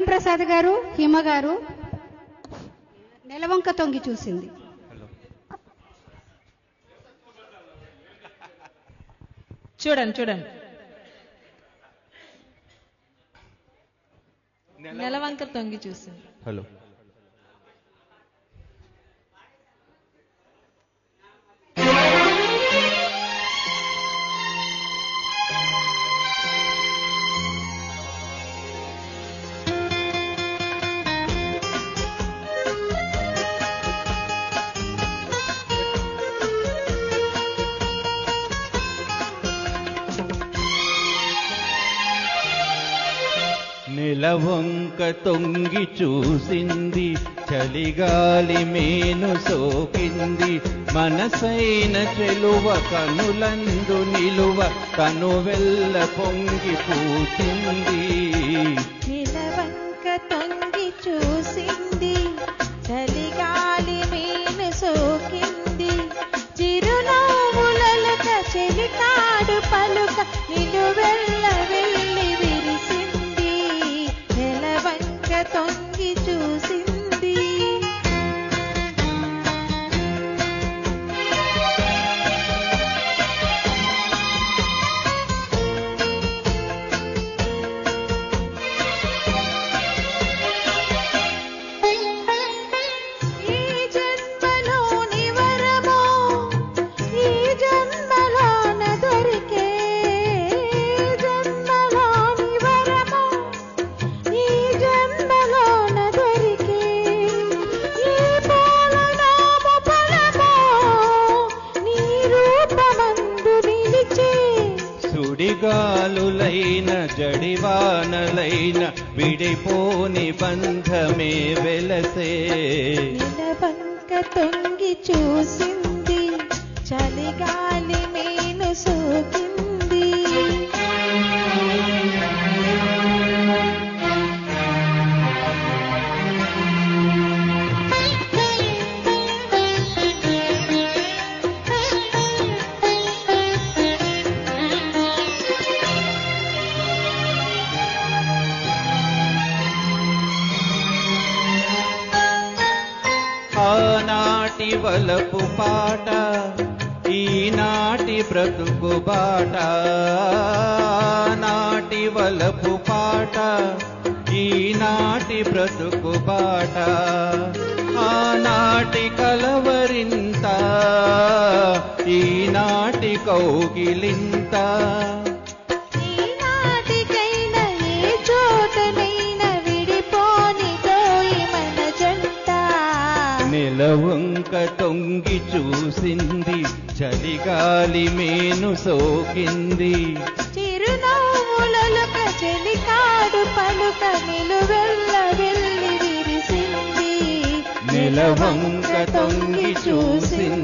ప్రసాద్ గారు, హిమ గారు నెలవంక తొంగి చూసింది. చూడండి చూడండి, నెలవంక తొంగి చూసింది. హలో, నెలవంక తొంగి చూసింది, చలిగాలి మేను సోకింది, మనసైన చెలువ కనులందు నిలువ తనువెల్ల పొంగి పూచింది. నెలవంక తొంగి చూసింది, చలిగాలి మేను సోకింది, చిరునవ్వులక చెలికాడు పలుక నిలువెల్ల వెళ్ళి విరిసింది. నెలవంక తొంగి చూసింది. ఈ జన్మలోని వరమో ఈ జన్మలోన దొరికే, జన్మలోని వరమో ఈ జన్మలోన దొరికే, ఈ పూలనామ ఫలమో నీ రూపమందు నిలిచే. సుడిగాలులైన జడివానలైన విడిపోని బంధమే వెలసే. నెలవంక తొంగి చూసింది, చలిగాలి మేను సోకింది. ఆనాటి వలపు పాట ఈనాటి బ్రతుకు బాట, నాటి వలపు పాట ఈనాటి బ్రతుకు బాట, ఆనాటి కలవరింత ఈనాటి కౌగిలింత. ఈనాటికైనా ఏ చోటనైనా విడిపోని తోయి మన జంట. నెలవంక తొంగి చూసింది, చలిగాలి మేను సోకింది, చిరునవ్వులక చెలికాడు పలుక నిలువెల్ల వెళ్ళి విరిసింది. నెలవంక తొంగి చూసింది.